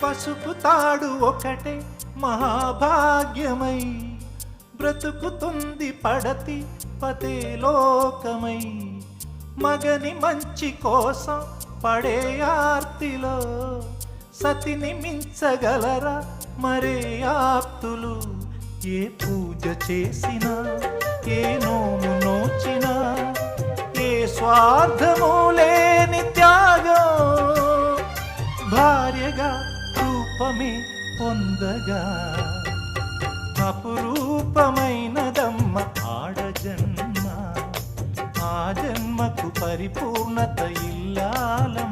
పసుపు తాడు ఒకటే మహాభాగ్యమై బ్రతుకుతుంది పడతి పతే లోకమై. మగని మంచి కోసం పడే ఆర్తిలో సతిని మించగలరా మరే ఆప్తులు. ఏ పూజ చేసినా ఏ నోము నోచినా ఏ స్వార్థము లేని త్యాగం భార్యగా రూపమే పొందగా అపురూపమైనదమ్మ ఆడజన్మ. ఆ జన్మకు పరిపూర్ణత ఇల్లాలం